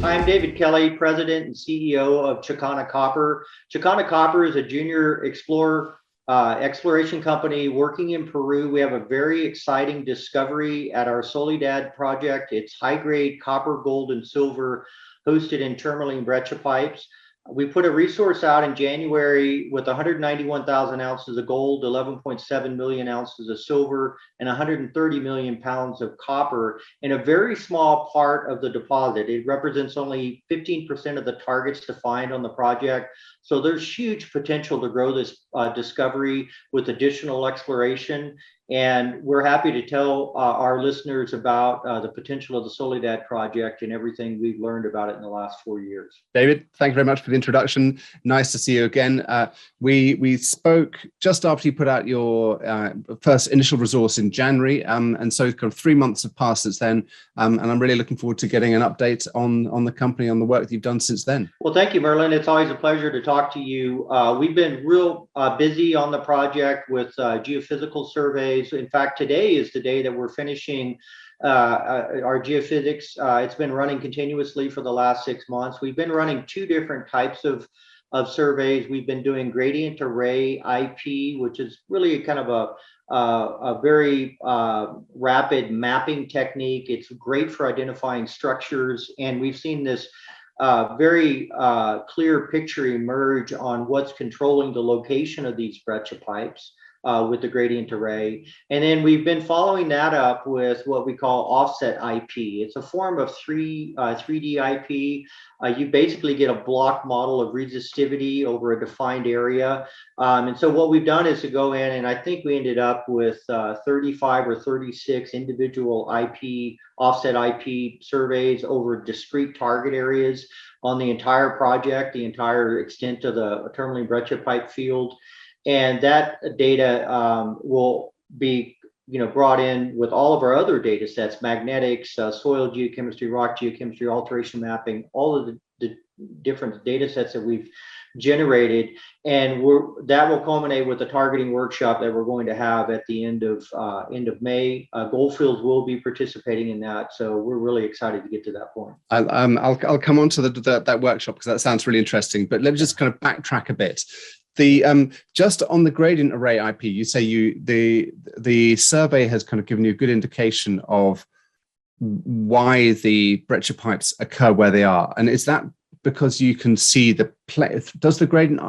I'm David Kelley, President and CEO of Chakana Copper. Chakana Copper is a junior exploration company working in Peru. We have a very exciting discovery at our Soledad project. It's high-grade copper, gold, and silver hosted in tourmaline breccia pipes. We put a resource out in January with 191,000 ounces of gold, 11.7 million ounces of silver, and 130 million pounds of copper in a very small part of the deposit. It represents only 15% of the targets defined on the project. So there's huge potential to grow this discovery with additional exploration. And we're happy to tell our listeners about the potential of the Soledad project and everything we've learned about it in the last 4 years. David, thank you very much for the introduction. Nice to see you again. We spoke just after you put out your first initial resource in January, and so kind of 3 months have passed since then, and I'm really looking forward to getting an update on the company, on the work that you've done since then. Well, thank you, Merlin. It's always a pleasure to talk to you. We've been real busy on the project with geophysical surveys. In fact, today is the day that we're finishing our geophysics. It's been running continuously for the last 6 months. We've been running two different types of surveys. We've been doing gradient array IP, which is really kind of a very rapid mapping technique. It's great for identifying structures, and we've seen this very clear picture emerge on what's controlling the location of these breccia pipes with the gradient array. And then we've been following that up with what we call offset IP. It's a form of 3D IP. You basically get a block model of resistivity over a defined area. And so what we've done is to go in, and I think we ended up with 35 or 36 individual IP, offset IP surveys over discrete target areas on the entire project, the entire extent of the tourmaline breccia pipe field. And that data will be, brought in with all of our other data sets: magnetics, soil geochemistry, rock geochemistry, alteration mapping, all of the different data sets that we've generated. And that will culminate with the targeting workshop that we're going to have at the end of May. Goldfields will be participating in that, so we're really excited to get to that point. I'll come on to that workshop because that sounds really interesting. But let me just kind of backtrack a bit. Just on the gradient array IP, you say the survey has kind of given you a good indication of why the breccia pipes occur where they are, and is that because you can see does the gradient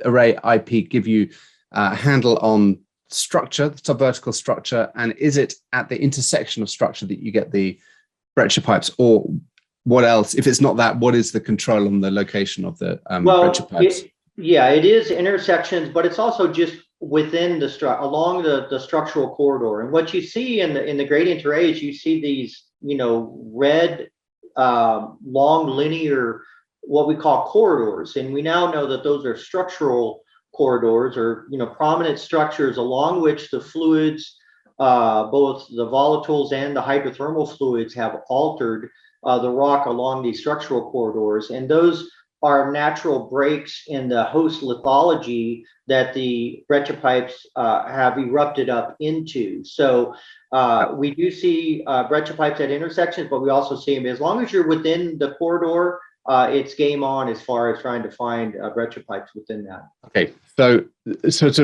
array IP give you a handle on structure, the subvertical structure, and is it at the intersection of structure that you get the breccia pipes, or what else? If it's not that, what is the control on the location of the breccia pipes? Yeah, it is intersections, but it's also just within along the structural corridor. And what you see in the gradient arrays, you see these, red, long linear, what we call corridors. And we now know that those are structural corridors, or prominent structures along which the fluids, both the volatiles and the hydrothermal fluids, have altered the rock along these structural corridors. And those are natural breaks in the host lithology that the breccia pipes have erupted up into. So we do see breccia pipes at intersections, but we also see them as long as you're within the corridor. It's game on as far as trying to find breccia pipes within that. Okay, so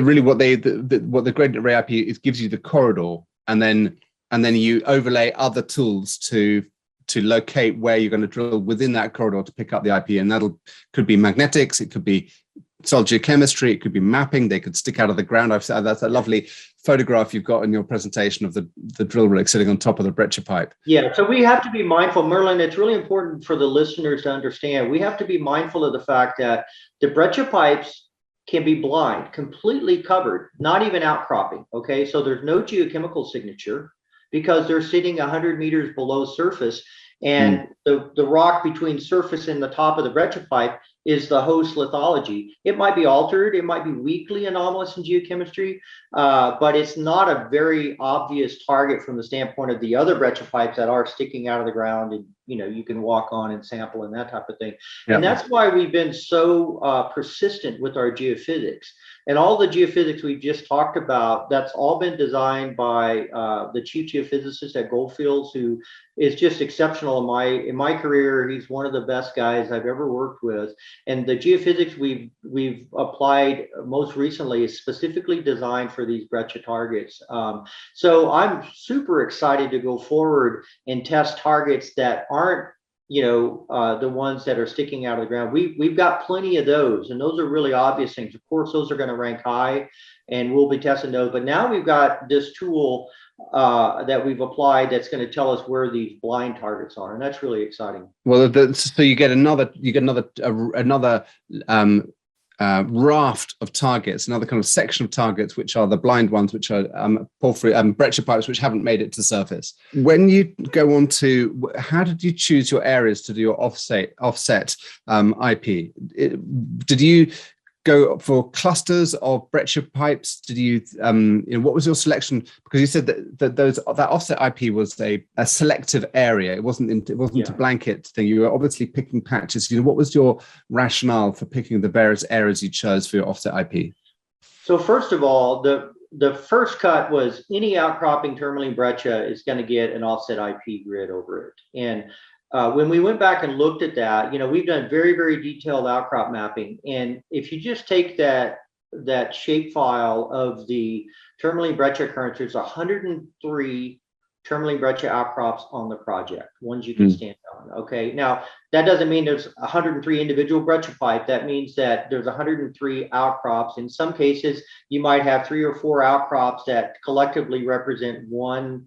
really, what the gradient array IP is, gives you the corridor, and then you overlay other tools to locate where you're going to drill within that corridor to pick up the IP, and could be magnetics, it could be soil geochemistry, it could be mapping. They could stick out of the ground. I've said that's a lovely photograph you've got in your presentation of the drill rig sitting on top of the breccia pipe. Yeah, so we have to be mindful, Merlin. It's really important for the listeners to understand. We have to be mindful of the fact that the breccia pipes can be blind, completely covered, not even outcropping. Okay, so there's no geochemical signature because they're sitting 100 meters below surface, and the rock between surface and the top of the breccia pipe is the host lithology. It might be altered, it might be weakly anomalous in geochemistry, but it's not a very obvious target from the standpoint of the other breccia pipes that are sticking out of the ground and you can walk on and sample and that type of thing. Yeah. And that's why we've been so persistent with our geophysics. And all the geophysics we've just talked about, that's all been designed by the chief geophysicist at Goldfields, who is just exceptional in my career. He's one of the best guys I've ever worked with. And the geophysics we've applied most recently is specifically designed for these breccia targets. So I'm super excited to go forward and test targets that aren't the ones that are sticking out of the ground. We've got plenty of those, and those are really obvious things. Of course, those are going to rank high, and we'll be testing those. But now we've got this tool that we've applied that's going to tell us where these blind targets are, and that's really exciting. Well, so you get another raft of targets, another kind of section of targets, which are the blind ones, which are porphyry breccia pipes, which haven't made it to surface. When you go on to, how did you choose your areas to do your offset IP? Did you go for clusters of breccia pipes? Did you, what was your selection? Because you said that offset IP was a selective area. It wasn't a blanket thing. You were obviously picking patches. What was your rationale for picking the various areas you chose for your offset IP? So first of all, the first cut was any outcropping tourmaline breccia is going to get an offset IP grid over it. And when we went back and looked at that, we've done very, very detailed outcrop mapping. And if you just take that shapefile of the tourmaline breccia occurrence, there's 103 tourmaline breccia outcrops on the project, ones you can stand on. Okay, now that doesn't mean there's 103 individual breccia pipe. That means that there's 103 outcrops. In some cases, you might have 3 or 4 outcrops that collectively represent one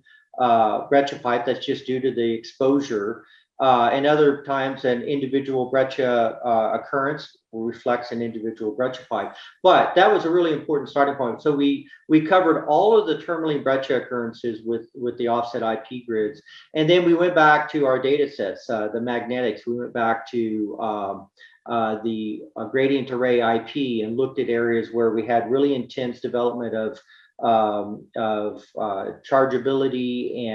breccia pipe. That's just due to the exposure. And other times, an individual breccia occurrence reflects an individual breccia pipe. But that was a really important starting point. So we covered all of the tourmaline breccia occurrences with the offset IP grids. And then we went back to our data sets, the magnetics. We went back to the gradient array IP and looked at areas where we had really intense development of chargeability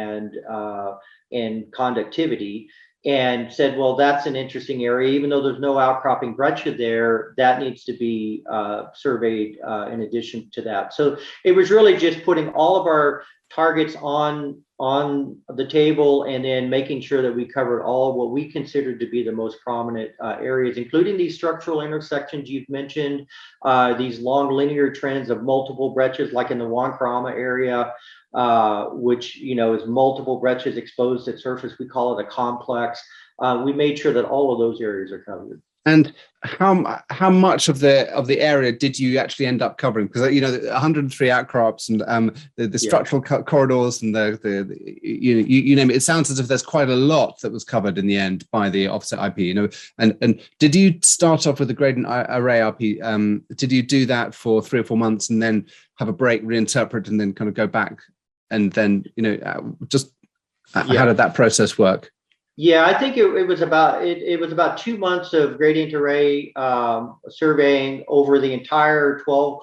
and conductivity, and said, well, that's an interesting area. Even though there's no outcropping breccia there, that needs to be surveyed in addition to that. So it was really just putting all of our targets on the table and then making sure that we covered all of what we considered to be the most prominent areas, including these structural intersections you've mentioned, these long linear trends of multiple breccias, like in the Wankarama area, which is multiple breccias exposed at surface. We call it a complex. We made sure that all of those areas are covered. And how much of the area did you actually end up covering? Because 103 outcrops and the structural corridors and you name it. It sounds as if there's quite a lot that was covered in the end by the offset IP. And did you start off with the gradient array IP? Did you do that for 3 or 4 months and then have a break, reinterpret, and then kind of go back? And then how did that process work? Yeah, I think it was about 2 months of gradient array surveying over the entire 12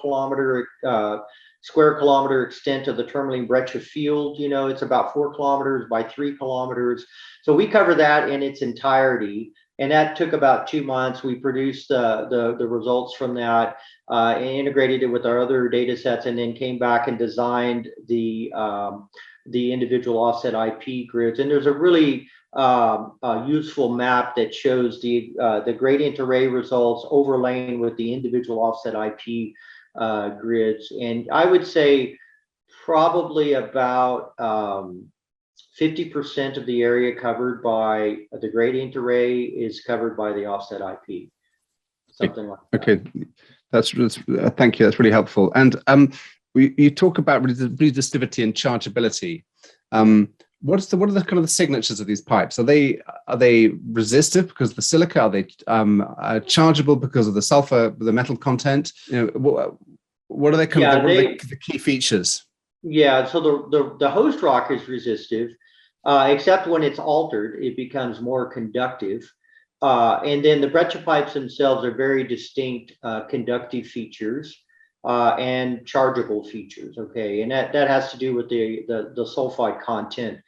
square kilometer extent of the tourmaline breccia field. It's about 4 kilometers by 3 kilometers. So we covered that in its entirety, and that took about 2 months. We produced the results from that and integrated it with our other data sets, and then came back and designed the individual offset IP grids. And there's a really useful map that shows the gradient array results overlaying with the individual offset IP grids. And I would say probably about 50% of the area covered by the gradient array is covered by the offset IP, something like that. Okay, that's thank you. That's really helpful. And you talk about resistivity and chargeability. What are the kind of the signatures of these pipes? Are they resistive because of the silica? Are they chargeable because of the sulfur, the metal content? What are they kind of the key features? Yeah, so the host rock is resistive, except when it's altered, it becomes more conductive. And then the breccia pipes themselves are very distinct conductive features and chargeable features. Okay, and that has to do with the sulfide content.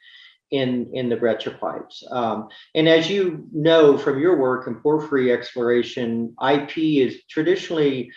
in the breccia pipes. And as you know from your work in porphyry exploration, IP is traditionally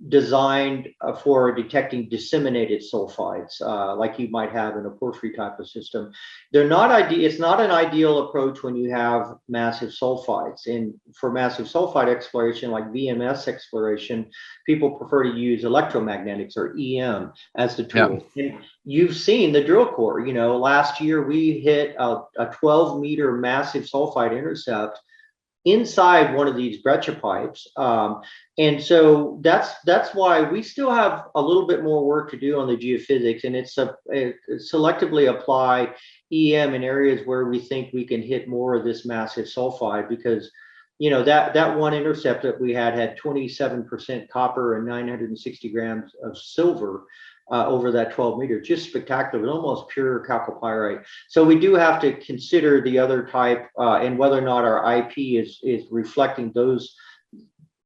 designed for detecting disseminated sulfides, like you might have in a porphyry type of system. They're not ideal. It's not an ideal approach when you have massive sulfides. And for massive sulfide exploration, like VMS exploration, people prefer to use electromagnetics or EM as the tool. Yeah. And you've seen the drill core. You know, last year we hit a 12-meter massive sulfide intercept inside one of these breccia pipes. And so that's why we still have a little bit more work to do on the geophysics, and it's selectively apply EM in areas where we think we can hit more of this massive sulfide, because you know that one intercept that we had 27% copper and 960 grams of silver over that 12 meters, just spectacular, almost pure chalcopyrite. So we do have to consider the other type and whether or not our IP is reflecting those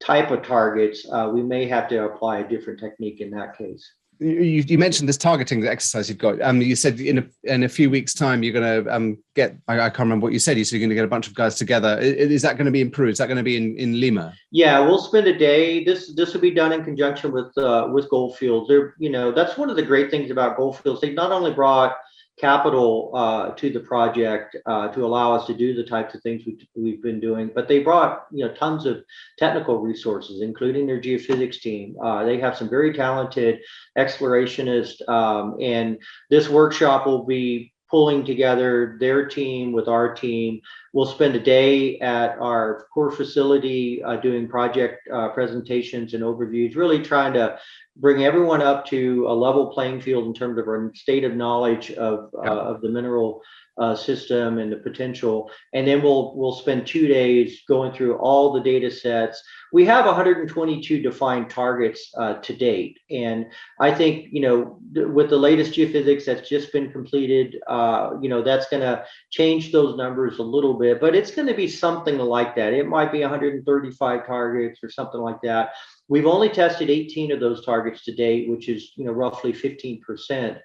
type of targets. We may have to apply a different technique in that case. You mentioned this targeting exercise you've got. You said in a few weeks' time you're going to get. I can't remember what you said. You said you're going to get a bunch of guys together. Is that going to be in Peru? Is that going to be in Lima? Yeah, we'll spend a day. This will be done in conjunction with Goldfields. They're, you know, that's one of the great things about Goldfields. They not only brought capital to the project to allow us to do the types of things we've been doing, but they brought, you know, tons of technical resources, including their geophysics team. They have some very talented explorationists, and this workshop will be pulling together their team with our team. We'll spend a day at our core facility doing project presentations and overviews, really trying to bring everyone up to a level playing field in terms of our state of knowledge of the mineral system and the potential. And then we'll spend 2 days going through all the data sets. We have 122 defined targets to date. And I think, you know, with the latest geophysics that's just been completed, you know, that's going to change those numbers a little bit, but it's going to be something like that. It might be 135 targets or something like that. We've only tested 18 of those targets to date, which is, you know, roughly 15%.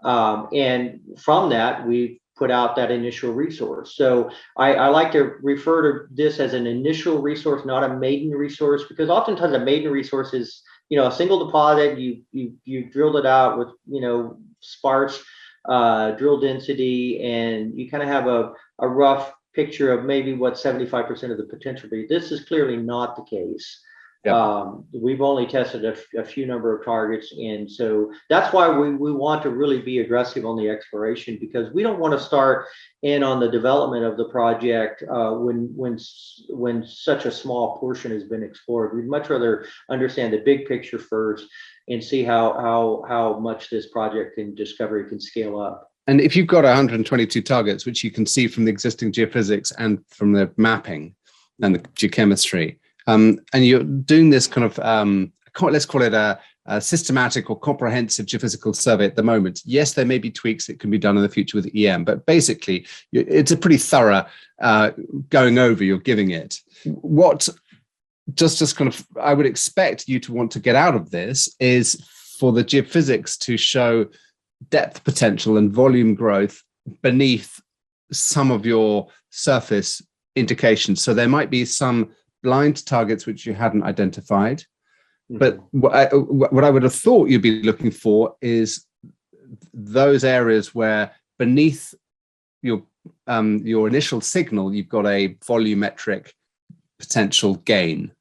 And from that, we've put out that initial resource. So I like to refer to this as an initial resource, not a maiden resource, because oftentimes a maiden resource is, you know, a single deposit. You drilled it out with, you know, sparse drill density, and you kind of have a rough picture of maybe what 75% of the potential be. This is clearly not the case. Yep. We've only tested a few number of targets, and so that's why we want to really be aggressive on the exploration, because we don't want to start in on the development of the project when such a small portion has been explored. We'd much rather understand the big picture first and see how much this project and discovery can scale up. And if you've got 122 targets, which you can see from the existing geophysics and from the mapping and the geochemistry, and you're doing this kind of, let's call it a systematic or comprehensive geophysical survey at the moment. Yes, there may be tweaks that can be done in the future with EM, but basically it's a pretty thorough going over you're giving it. What just kind of I would expect you to want to get out of this is for the geophysics to show depth potential and volume growth beneath some of your surface indications. So there might be some blind targets which you hadn't identified, but what I would have thought you'd be looking for is those areas where beneath your initial signal you've got a volumetric potential gain.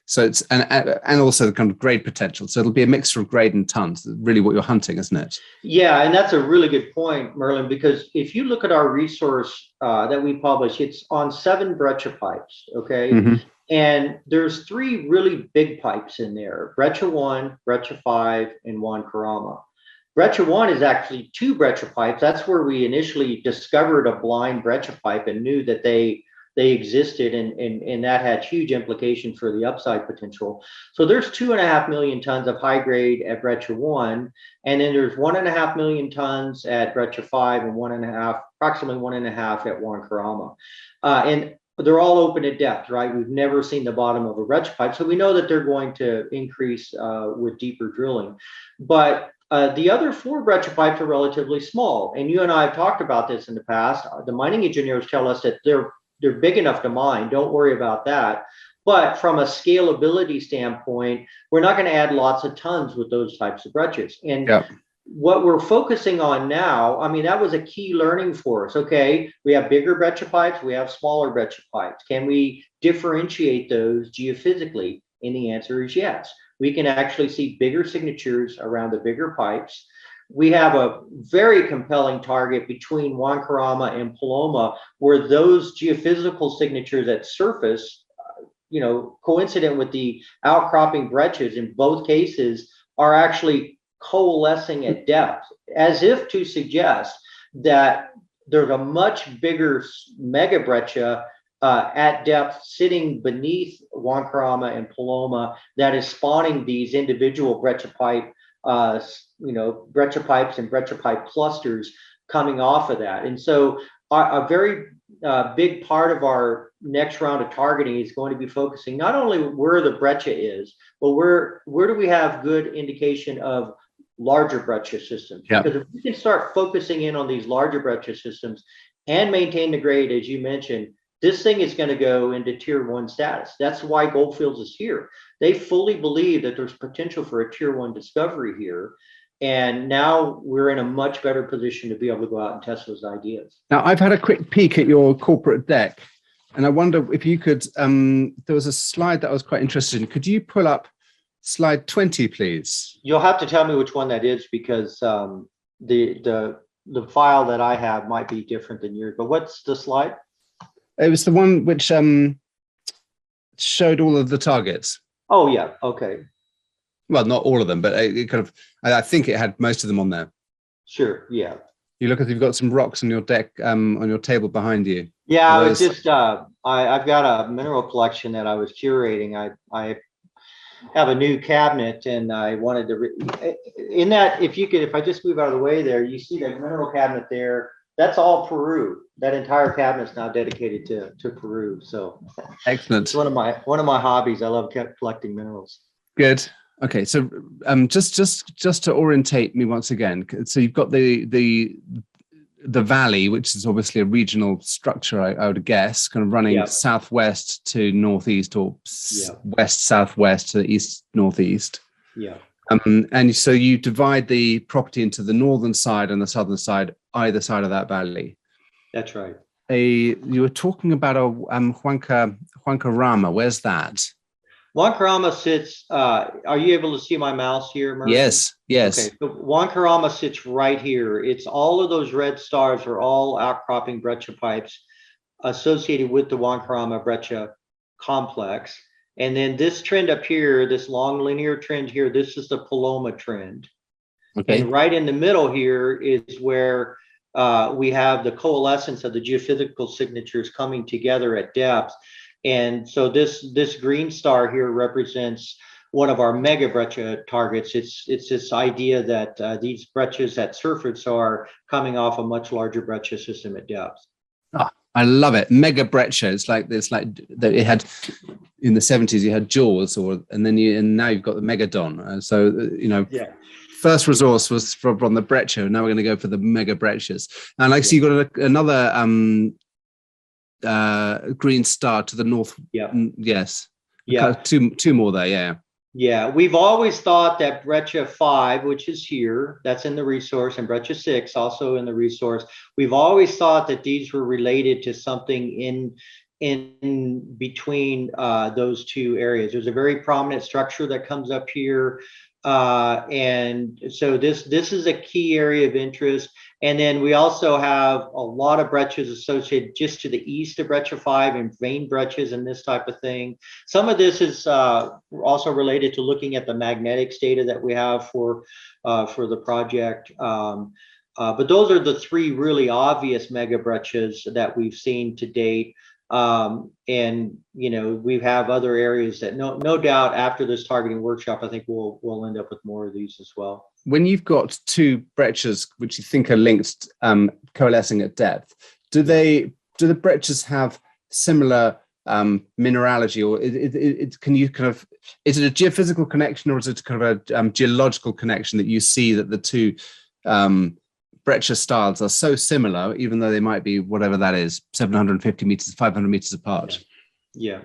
So it's and also the kind of grade potential. So it'll be a mixture of grade and tons. Really, what you're hunting, isn't it? Yeah, and that's a really good point, Merlin. Because if you look at our resource that we publish, it's on 7 breccia pipes. Okay, and there's 3 really big pipes in there: breccia 1, breccia 5, and Juan Carama. Breccia 1 is actually 2 breccia pipes. That's where we initially discovered a blind breccia pipe and knew that they existed, and that had huge implications for the upside potential. So there's 2.5 million tons of high grade at breccia 1, and then there's 1.5 million tons at breccia 5 and approximately 1.5 at Juan Carama. And they're all open at depth, right? We've never seen the bottom of a breccia pipe, so we know that they're going to increase with deeper drilling. But The other 4 breccia pipes are relatively small, and you and I have talked about this in the past. The mining engineers tell us that they're big enough to mine. Don't worry about that. But from a scalability standpoint, we're not going to add lots of tons with those types of breccias. And what we're focusing on now, I mean, that was a key learning for us. Okay, we have bigger breccia pipes, we have smaller breccia pipes. Can we differentiate those geophysically? And the answer is yes. We can actually see bigger signatures around the bigger pipes. We have a very compelling target between Huancarama and Paloma, where those geophysical signatures at surface, coincident with the outcropping breccias in both cases, are actually coalescing at depth, as if to suggest that there's a much bigger mega breccia at depth sitting beneath Huancarama and Paloma that is spawning these individual breccia pipe, breccia pipes and breccia pipe clusters coming off of that. And so a very big part of our next round of targeting is going to be focusing not only where the breccia is, but where do we have good indication of larger breccia systems? Because if we can start focusing in on these larger breccia systems and maintain the grade, as you mentioned, this thing is going to go into tier 1 status. That's why Gold Fields is here. They fully believe that there's potential for a tier 1 discovery here. And now we're in a much better position to be able to go out and test those ideas. Now, I've had a quick peek at your corporate deck, and I wonder if you could, there was a slide that I was quite interested in. Could you pull up slide 20, please? You'll have to tell me which one that is, because the file that I have might be different than yours. But what's the slide? It was the one which showed all of the targets. Oh, yeah. Okay. Well, not all of them, but it kind of, I think it had most of them on there. Sure. Yeah. You look as you've got some rocks on your deck, on your table behind you. Yeah, I was just, I've got a mineral collection that I was curating. I have a new cabinet, and I wanted to, in that, if I just move out of the way there, you see that mineral cabinet there. That's all Peru. That entire cabinet is now dedicated to Peru. So excellent. It's one of my hobbies. I love collecting minerals. Good. Okay. So just to orientate me once again. So you've got the valley, which is obviously a regional structure, I would guess, kind of running southwest to northeast, or west southwest to east northeast. Yeah. And so you divide the property into the northern side and the southern side, either side of that valley. That's right. You were talking about a Huancarama. Where's that? Huancarama sits. Are you able to see my mouse here, Merlin? Yes. Okay. So Huancarama sits right here. It's all of those red stars are all outcropping breccia pipes associated with the Huancarama breccia complex. And then this trend up here, this long linear trend here, this is the Paloma trend. Okay. And right in the middle here is where we have the coalescence of the geophysical signatures coming together at depth. And so this green star here represents one of our mega breccia targets. It's this idea that these breccias at surface are coming off a much larger breccia system at depth. Oh, I love it. Mega breccia. It's like that. It had in the 70s. You had Jaws, and now you've got the Megadon. First resource was from the breccia. Now we're going to go for the mega breccias. And so you got another green star to the north. Yeah. Yes. Yeah. Two more there. Yeah. Yeah. We've always thought that breccia 5, which is here, that's in the resource, and breccia 6 also in the resource. We've always thought that these were related to something in between those two areas. There's a very prominent structure that comes up here. And so this is a key area of interest. And then we also have a lot of breccias associated just to the east of breccia 5 and vein breccias and this type of thing. Some of this is also related to looking at the magnetics data that we have for the project. But those are the 3 really obvious mega breccias that we've seen to date. And we have other areas that no doubt after this targeting workshop, I think we'll end up with more of these as well. When you've got 2 breccias which you think are linked, coalescing at depth, do the breccias have similar mineralogy, or can you kind of, is it a geophysical connection, or is it kind of a geological connection that you see that the two breccia styles are so similar, even though they might be whatever that is, 750 meters, 500 meters apart? Yeah.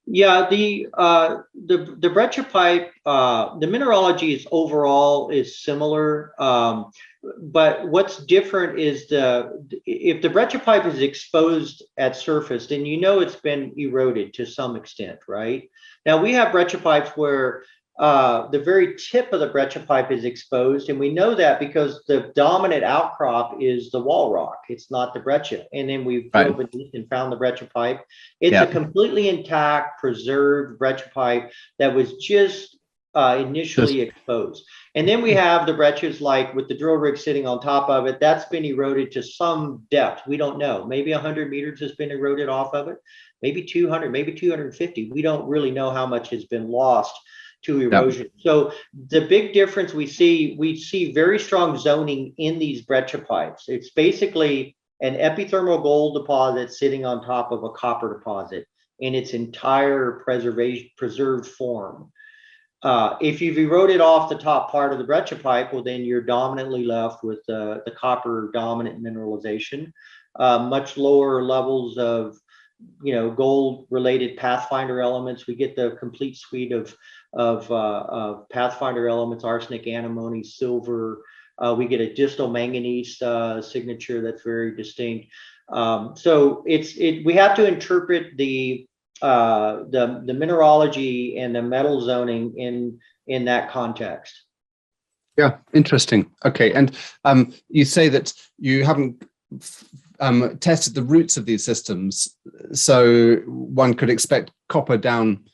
Yeah, the breccia pipe, the mineralogy is overall is similar, but what's different is if the breccia pipe is exposed at surface, then you know it's been eroded to some extent, right? Now we have breccia pipes where the very tip of the breccia pipe is exposed, and we know that because the dominant outcrop is the wall rock. It's not the breccia. And then we've drilled beneath and found the breccia pipe. It's a completely intact, preserved breccia pipe that was just initially exposed. And then we have the breccias, like with the drill rig sitting on top of it, that's been eroded to some depth. We don't know. Maybe 100 meters has been eroded off of it. Maybe 200, maybe 250. We don't really know how much has been lost to erosion. So the big difference we see very strong zoning in these breccia pipes. It's basically an epithermal gold deposit sitting on top of a copper deposit in its entire preserved form. If you've eroded off the top part of the breccia pipe, well, then you're dominantly left with the copper dominant mineralization, much lower levels of gold related pathfinder elements. We get the complete suite of pathfinder elements: arsenic, antimony, silver. We get a distal manganese signature that's very distinct. So we have to interpret the mineralogy and the metal zoning in that context. Yeah, interesting. Okay, and you say that you haven't tested the roots of these systems, so one could expect copper down.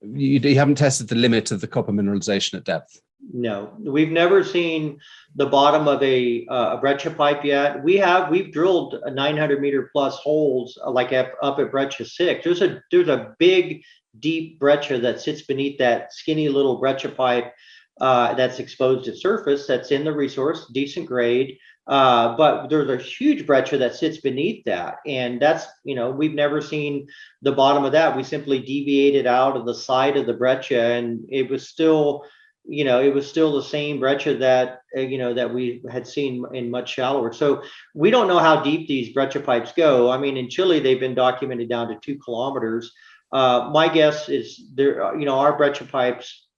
You haven't tested the limit of the copper mineralization at depth. No, we've never seen the bottom of a breccia pipe yet. We've drilled 900 meter plus holes, like up at breccia 6. There's a big deep breccia that sits beneath that skinny little breccia pipe that's exposed at surface, that's in the resource, decent grade. But there's a huge breccia that sits beneath that, and that's, we've never seen the bottom of that. We simply deviated out of the side of the breccia, and it was still the same breccia that that we had seen in much shallower. So we don't know how deep these breccia pipes go. I mean, in Chile they've been documented down to 2 kilometers. My guess is our breccia pipes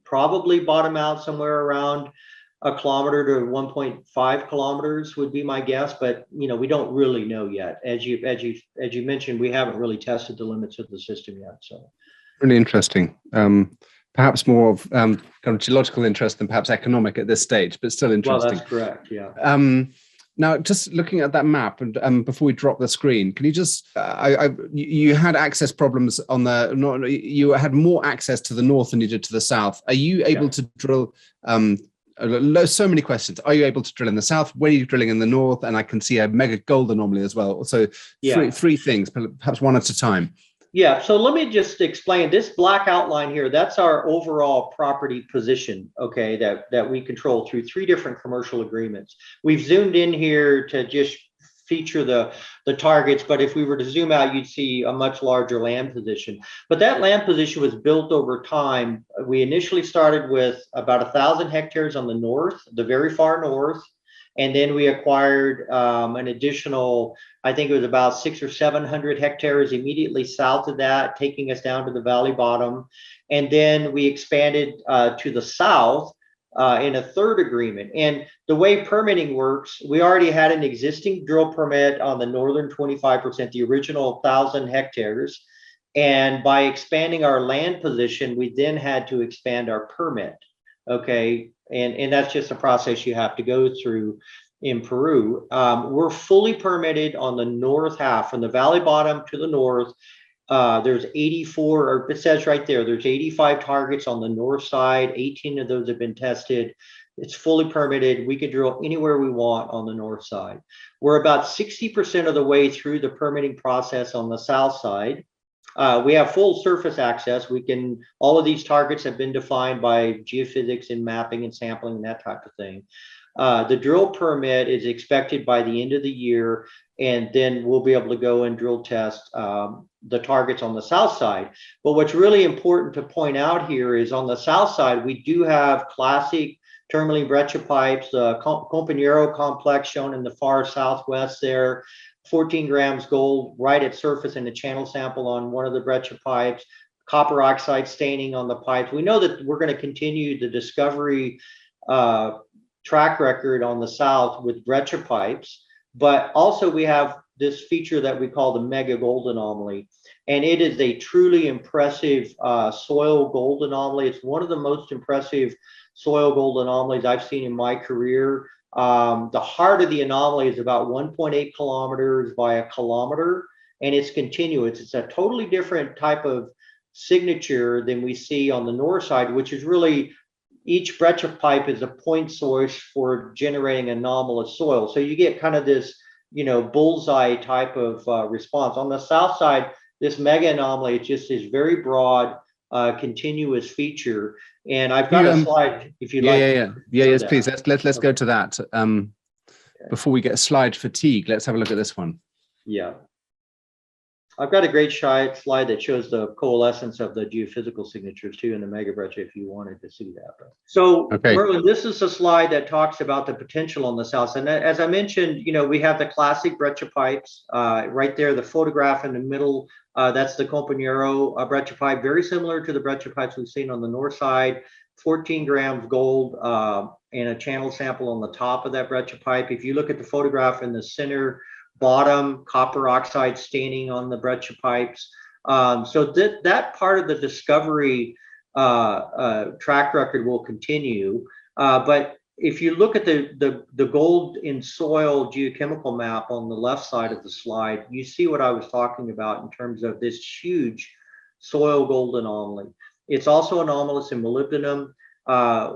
probably bottom out somewhere around 1 kilometer to 1.5 kilometers would be my guess, but we don't really know yet. As you mentioned, we haven't really tested the limits of the system yet. So really interesting. Perhaps more of kind of geological interest than perhaps economic at this stage, but still interesting. Well, that's correct. Yeah. Now, just looking at that map, and before we drop the screen, can you just? You had access problems on the. You had more access to the north than you did to the south. Are you able to drill? So many questions. Are you able to drill in the south? When are you drilling in the north? And I can see a mega gold anomaly as well. So three things, perhaps one at a time. Yeah, so let me just explain this black outline here. That's our overall property position, okay, that we control through 3 different commercial agreements. We've zoomed in here to just feature the targets, but if we were to zoom out, you'd see a much larger land position. But that land position was built over time. We initially started with about 1,000 hectares on the north, the very far north. And then we acquired an additional, I think it was about 600 or 700 hectares immediately south of that, taking us down to the valley bottom. And then we expanded to the south in a 3rd agreement. And the way permitting works, we already had an existing drill permit on the northern 25%, the original 1,000 hectares. And by expanding our land position, we then had to expand our permit. Okay. And that's just a process you have to go through in Peru. We're fully permitted on the north half, from the valley bottom to the north. There's 84, or it says right there, there's 85 targets on the north side. 18 of those have been tested. It's fully permitted. We can drill anywhere we want on the north side. We're about 60% of the way through the permitting process on the south side. We have full surface access. All of these targets have been defined by geophysics and mapping and sampling and that type of thing. The drill permit is expected by the end of the year, and then we'll be able to go and drill test the targets on the south side. But what's really important to point out here is on the south side, we do have classic tourmaline breccia pipes, the Compañero complex shown in the far southwest there, 14 grams gold right at surface in a channel sample on one of the breccia pipes, copper oxide staining on the pipes. We know that we're going to continue the discovery track record on the south with breccia pipes, but also we have this feature that we call the mega gold anomaly. And it is a truly impressive soil gold anomaly. It's one of the most impressive soil gold anomalies I've seen in my career. The heart of the anomaly is about 1.8 kilometers by a kilometer, and it's continuous. It's a totally different type of signature than we see on the north side, which is really each breccia pipe is a point source for generating anomalous soil. So you get kind of this, bullseye type of response. On the south side, this mega anomaly just is very broad, continuous feature. And I've got a slide if you'd like. Yes, please. Let's go to that. Before we get slide fatigue, let's have a look at this one. Yeah. I've got a great slide that shows the coalescence of the geophysical signatures too in the mega breccia if you wanted to see that. So, okay. Merlin, this is a slide that talks about the potential on the south. And as I mentioned, we have the classic breccia pipes right there, the photograph in the middle. That's the Compañero breccia pipe, very similar to the breccia pipes we've seen on the north side, 14 grams gold and a channel sample on the top of that breccia pipe. If you look at the photograph in the center, bottom, copper oxide staining on the breccia pipes. So that part of the discovery track record will continue. But if you look at the gold in soil geochemical map on the left side of the slide, you see what I was talking about in terms of this huge soil gold anomaly. It's also anomalous in molybdenum.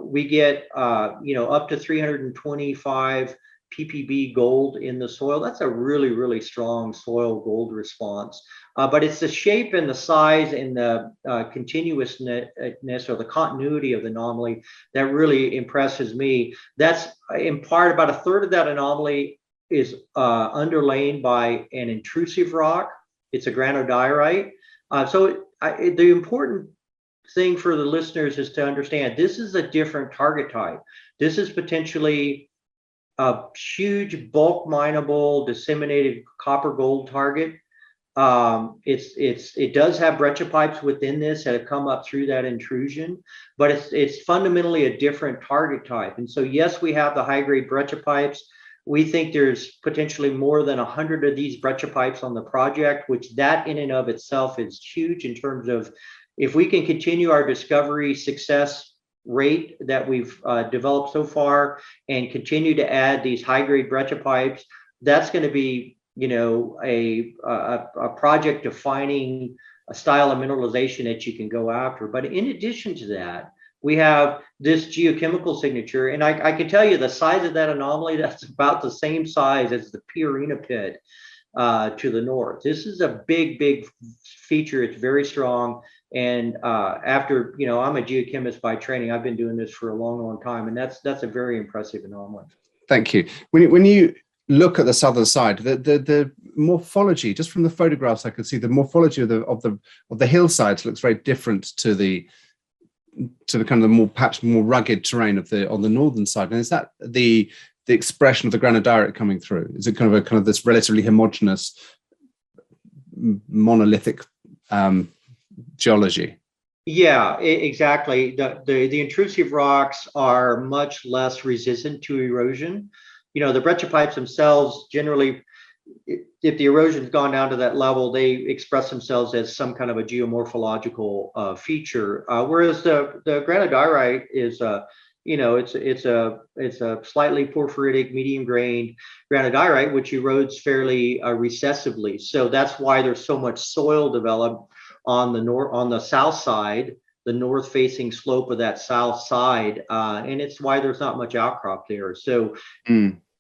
We get up to 325 ppb gold in the soil. That's a really, really strong soil gold response. But it's the shape and the size and the continuousness or the continuity of the anomaly that really impresses me. That's in part about a third of that anomaly is underlain by an intrusive rock. It's a granodiorite. The important thing for the listeners is to understand this is a different target type. This is potentially a huge bulk mineable disseminated copper gold target. It does have breccia pipes within this that have come up through that intrusion, but it's fundamentally a different target type. And so yes, we have the high grade breccia pipes. We think there's potentially more than 100 of these breccia pipes on the project, which that in and of itself is huge in terms of if we can continue our discovery success rate that we've developed so far and continue to add these high-grade breccia pipes, that's going to be, a project defining a style of mineralization that you can go after. But in addition to that, we have this geochemical signature, and I can tell you the size of that anomaly, that's about the same size as the Piorina pit to the north. This is a big, big feature. It's very strong. And after, I'm a geochemist by training. I've been doing this for a long, long time. And that's a very impressive anomaly. Thank you. When you look at the southern side, the morphology, just from the photographs, I could see the morphology of the hillsides looks very different to the kind of the perhaps more rugged terrain on the northern side. And is that the expression of the granodiorite coming through? Is it kind of this relatively homogeneous, monolithic geology? Yeah, exactly. The intrusive rocks are much less resistant to erosion. The breccia pipes themselves generally, if the erosion's gone down to that level, they express themselves as some kind of a geomorphological feature. Whereas the granodiorite is it's a slightly porphyritic, medium-grained granodiorite, which erodes fairly recessively. So that's why there's so much soil developed on the south side, the north-facing slope of that south side, and it's why there's not much outcrop there. So,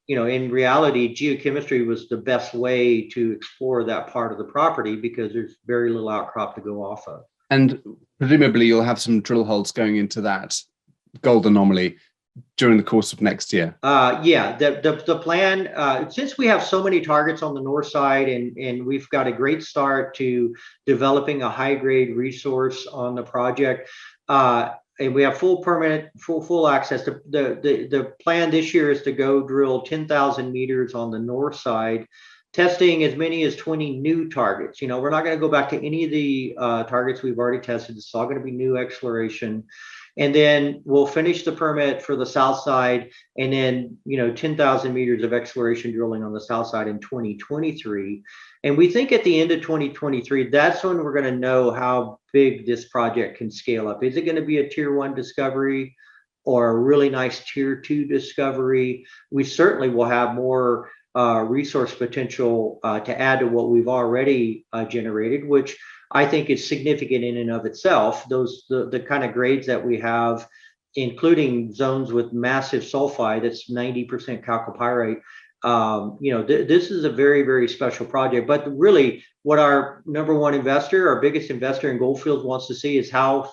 in reality, geochemistry was the best way to explore that part of the property because there's very little outcrop to go off of. And presumably, you'll have some drill holes going into that gold anomaly during the course of next year? Yeah, the plan, since we have so many targets on the north side, and we've got a great start to developing a high grade resource on the project, and we have full permit, full access. The plan this year is to go drill 10,000 meters on the north side, testing as many as 20 new targets. You know, we're not going to go back to any of the targets we've already tested. It's all going to be new exploration. And then we'll finish the permit for the south side, and then, you know, 10,000 meters of exploration drilling on the south side in 2023. And we think at the end of 2023, that's when we're going to know how big this project can scale up. Is it going to be a tier 1 discovery or a really nice tier 2 discovery? We certainly will have more resource potential to add to what we've already generated, which I think is significant in and of itself. The kind of grades that we have, including zones with massive sulfide, that's 90% chalcopyrite. You know, this is a very, very special project. But really, what our number one investor, our biggest investor in Goldfields, wants to see is how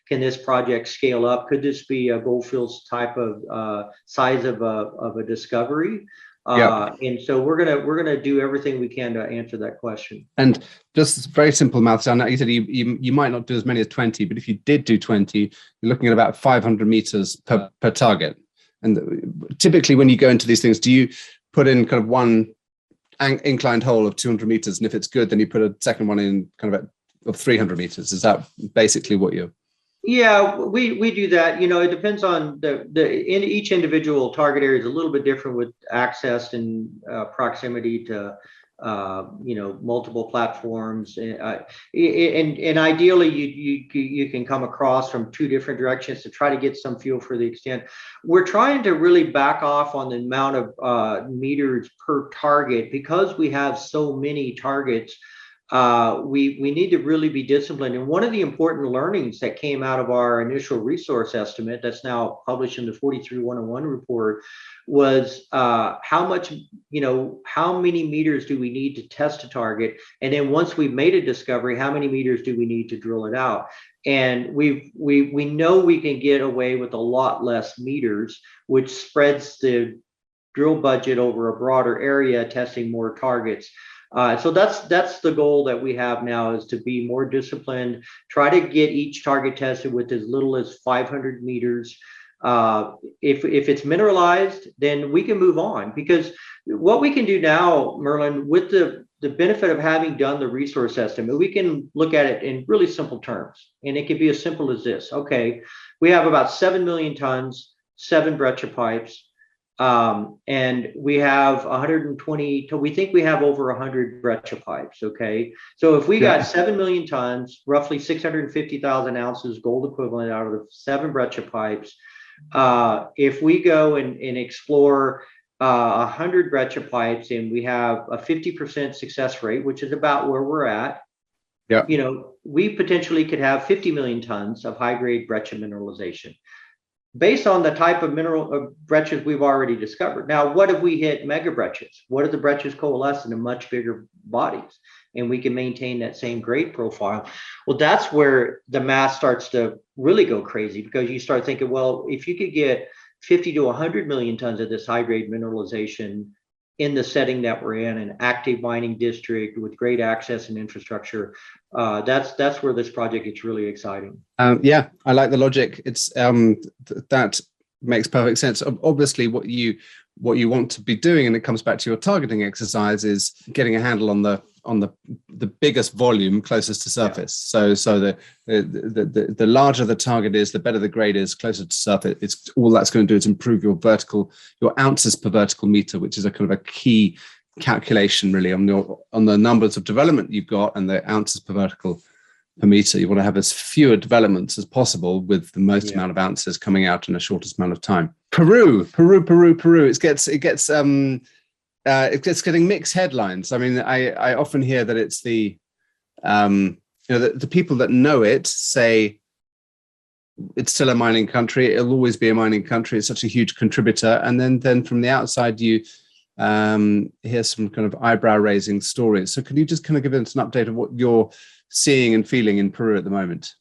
can this project scale up? Could this be a Goldfields type of size of a discovery? And so we're gonna do everything we can to answer that question. And just very simple maths. I know you said you might not do as many as 20, but if you did do 20, you're looking at about 500 meters per target. And typically, when you go into these things, do you put in kind of one inclined hole of 200 meters, and if it's good, then you put a second one in kind of 300 meters? Is that basically what you're? Yeah, we do that. You know, it depends on in each individual target area is a little bit different with access and proximity to you know, multiple platforms, and ideally you can come across from 2 different directions to try to get some feel for the extent. We're trying to really back off on the amount of meters per target because we have so many targets. We need to really be disciplined. And one of the important learnings that came out of our initial resource estimate that's now published in the 43-101 report was how much, you know, how many meters do we need to test a target? And then once we've made a discovery, how many meters do we need to drill it out? And we know we can get away with a lot less meters, which spreads the drill budget over a broader area, testing more targets. So that's the goal that we have now, is to be more disciplined, try to get each target tested with as little as 500 meters. If it's mineralized, then we can move on, because what we can do now, Merlin, with the benefit of having done the resource estimate, we can look at it in really simple terms. And it can be as simple as this. Okay, we have about 7 million tons, 7 breccia pipes. And we have 120, we think we have over 100 breccia pipes. Okay, so if we got 7 million tons, roughly 650,000 ounces gold equivalent out of the 7 breccia pipes, if we go and explore 100 breccia pipes, and we have a 50% success rate, which is about where we're at, you know, we potentially could have 50 million tons of high grade breccia mineralization, based on the type of mineral breccias we've already discovered. Now, what if we hit mega breccias? What if the breccias coalesce into much bigger bodies and we can maintain that same grade profile? Well, that's where the math starts to really go crazy, because you start thinking, well, if you could get 50 to 100 million tons of this high grade mineralization in the setting that we're in, an active mining district with great access and infrastructure, that's where this project gets really exciting. Yeah, I like the logic. It's that makes perfect sense. Obviously, what you want to be doing, and it comes back to your targeting exercise, is getting a handle on the biggest volume closest to surface. Yeah. So the larger the target is, the better the grade is closer to surface. It's all that's going to do is improve your ounces per vertical meter, which is a kind of a key calculation really on the numbers of development you've got and the ounces per vertical per meter. You want to have as fewer developments as possible with the most amount of ounces coming out in the shortest amount of time. Peru. It's getting mixed headlines. I mean, I often hear that it's the people that know it say it's still a mining country. It'll always be a mining country. It's such a huge contributor. And then from the outside, you hear some kind of eyebrow-raising stories. So can you just kind of give us an update of what you're seeing and feeling in Peru at the moment?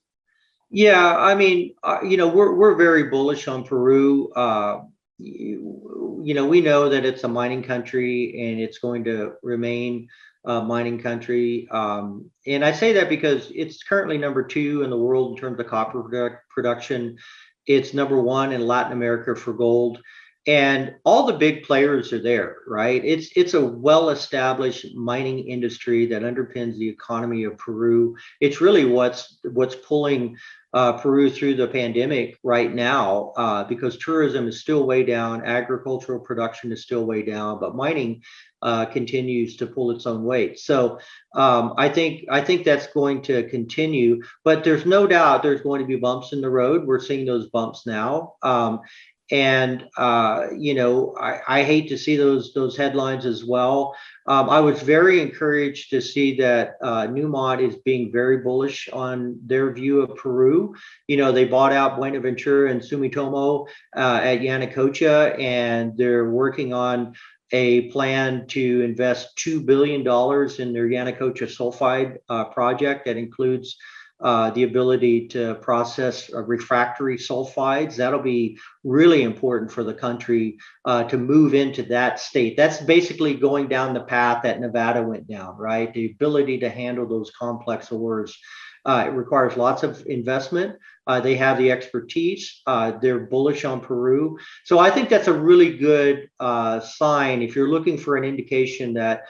Yeah, I mean, we're very bullish on Peru. We know that it's a mining country and it's going to remain a mining country. And I say that because it's currently #2 in the world in terms of copper production. It's #1 in Latin America for gold. And all the big players are there, right? It's a well-established mining industry that underpins the economy of Peru. It's really what's pulling Peru through the pandemic right now, because tourism is still way down, agricultural production is still way down, but mining continues to pull its own weight. So I think that's going to continue, but there's no doubt there's going to be bumps in the road. We're seeing those bumps now. I hate to see those headlines as well. I was very encouraged to see that Newmont is being very bullish on their view of Peru. They bought out Buenaventura and Sumitomo at Yanacocha, and they're working on a plan to invest $2 billion in their Yanacocha sulfide project that includes the ability to process refractory sulfides. That'll be really important for the country to move into that state. That's basically going down the path that Nevada went down, right? The ability to handle those complex ores. It requires lots of investment. They have the expertise. They're bullish on Peru. So I think that's a really good sign. If you're looking for an indication that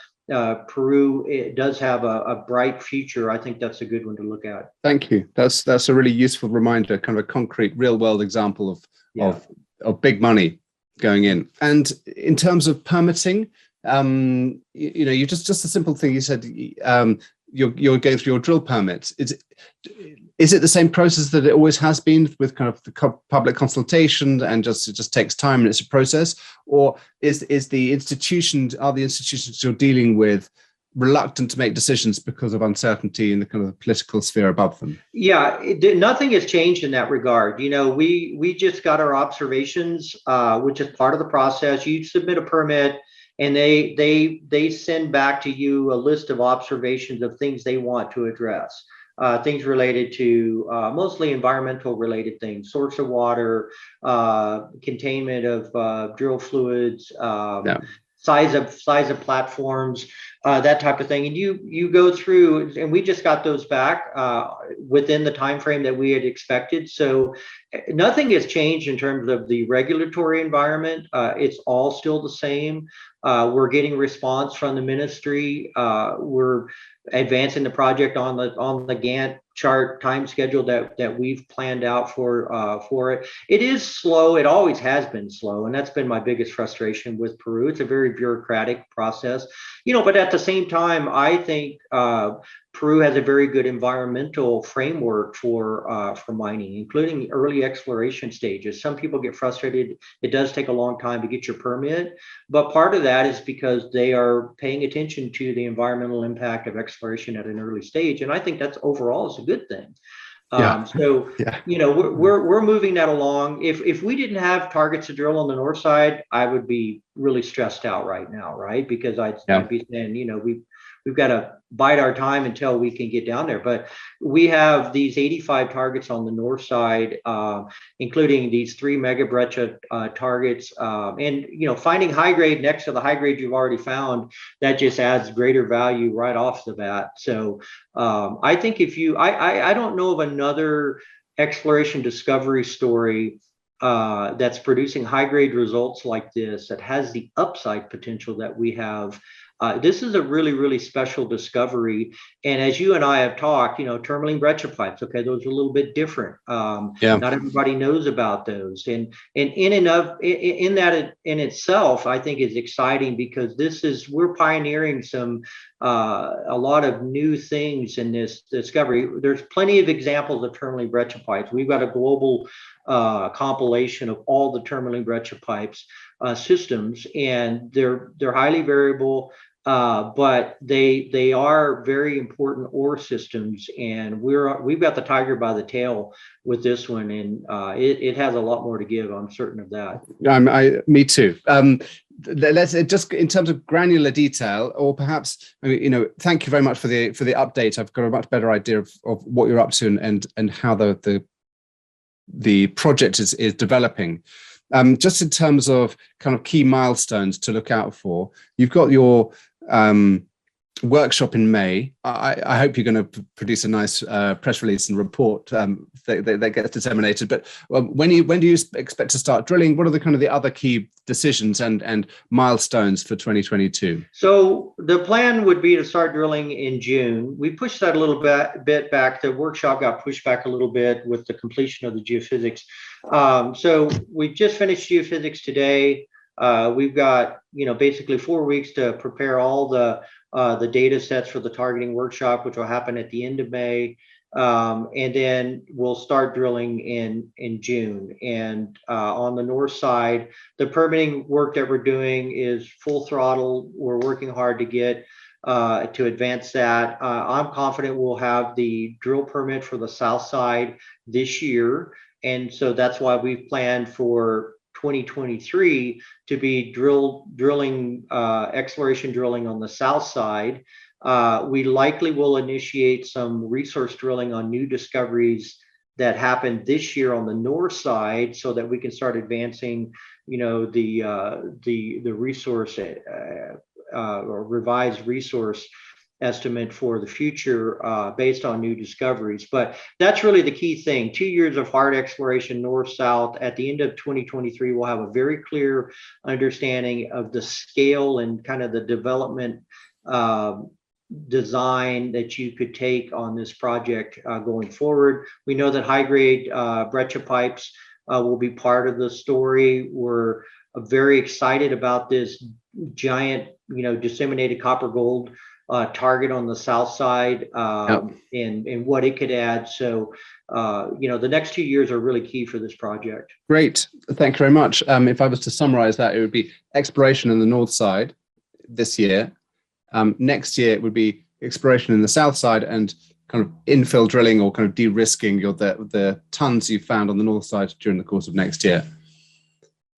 Peru, it does have a bright future, I think that's a good one to look at. Thank you. That's a really useful reminder, kind of a concrete, real world example of big money going in. And in terms of permitting, you just a simple thing. You said you're going through your drill permits. Is it the same process that it always has been with kind of the public consultation and it just takes time and it's a process? Or are the institutions you're dealing with reluctant to make decisions because of uncertainty in the kind of political sphere above them? Yeah, nothing has changed in that regard. We just got our observations, which is part of the process. You submit a permit, and they send back to you a list of observations of things they want to address. Things related to mostly environmental related things, source of water, containment of drill fluids, size of platforms, that type of thing. And you go through, and we just got those back within the time frame that we had expected. So nothing has changed in terms of the regulatory environment. It's all still the same. We're getting response from the ministry. We're advancing the project on the Gantt chart time schedule that we've planned out for it. It is slow. It always has been slow, and that's been my biggest frustration with Peru. It's a very bureaucratic process, but at the same time, I think Peru has a very good environmental framework for mining, including early exploration stages. Some people get frustrated. It does take a long time to get your permit, but part of that is because they are paying attention to the environmental impact of exploration at an early stage, and I think that's overall is a good thing. We're moving that along. If we didn't have targets to drill on the north side, I would be really stressed out right now, right? Because I'd be saying, we've got to bide our time until we can get down there. But we have these 85 targets on the north side, including these 3 megabreccia targets. And finding high grade next to the high grade you've already found, that just adds greater value right off the bat. So I think I don't know of another exploration discovery story that's producing high grade results like this, that has the upside potential that we have. This is a really, really special discovery. And as you and I have talked, tourmaline breccia pipes, okay, those are a little bit different. Not everybody knows about those. And in that in itself, I think is exciting, because we're pioneering a lot of new things in this discovery. There's plenty of examples of tourmaline breccia pipes. We've got a global compilation of all the tourmaline breccia pipes systems, and they're highly variable, but they are very important ore systems, and we've got the tiger by the tail with this one, and it has a lot more to give. I'm certain of that. Me too. let's just in terms of granular detail, or perhaps, thank you very much for the update. I've got a much better idea of what you're up to and how the project is developing. Just in terms of kind of key milestones to look out for, you've got your workshop in May. I hope you're going to produce a nice press release and report that gets disseminated. But when do you expect to start drilling? What are the other key decisions and milestones for 2022? So the plan would be to start drilling in June. We pushed that a little bit back. The workshop got pushed back a little bit with the completion of the geophysics. So we just finished geophysics today. We've got basically 4 weeks to prepare all the data sets for the targeting workshop, which will happen at the end of May. And then we'll start drilling in June. And on the north side, the permitting work that we're doing is full throttle. We're working hard to get to advance that. I'm confident we'll have the drill permit for the south side this year. And so that's why we've planned for 2023 to be exploration drilling on the south side. We likely will initiate some resource drilling on new discoveries that happened this year on the north side, so that we can start advancing, the resource or revised resource estimate for the future based on new discoveries. But that's really the key thing. 2 years of hard exploration north-south. At the end of 2023, we'll have a very clear understanding of the scale and kind of the development design that you could take on this project going forward. We know that high-grade breccia pipes will be part of the story. We're very excited about this giant, disseminated copper gold target on the south side and what it could add. So, the next 2 years are really key for this project. Great. Thank you very much. If I was to summarize that, it would be exploration in the north side this year. Next year, it would be exploration in the south side and kind of infill drilling or kind of de-risking the tons you found on the north side during the course of next year.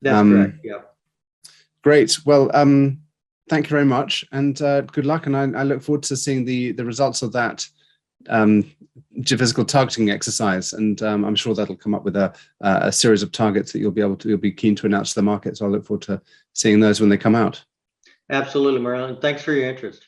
That's correct. Yeah. Great. Well, thank you very much, and good luck. And I look forward to seeing the results of that geophysical targeting exercise. And I'm sure that'll come up with a series of targets that you'll be keen to announce to the market. So I look forward to seeing those when they come out. Absolutely, Merlin. Thanks for your interest.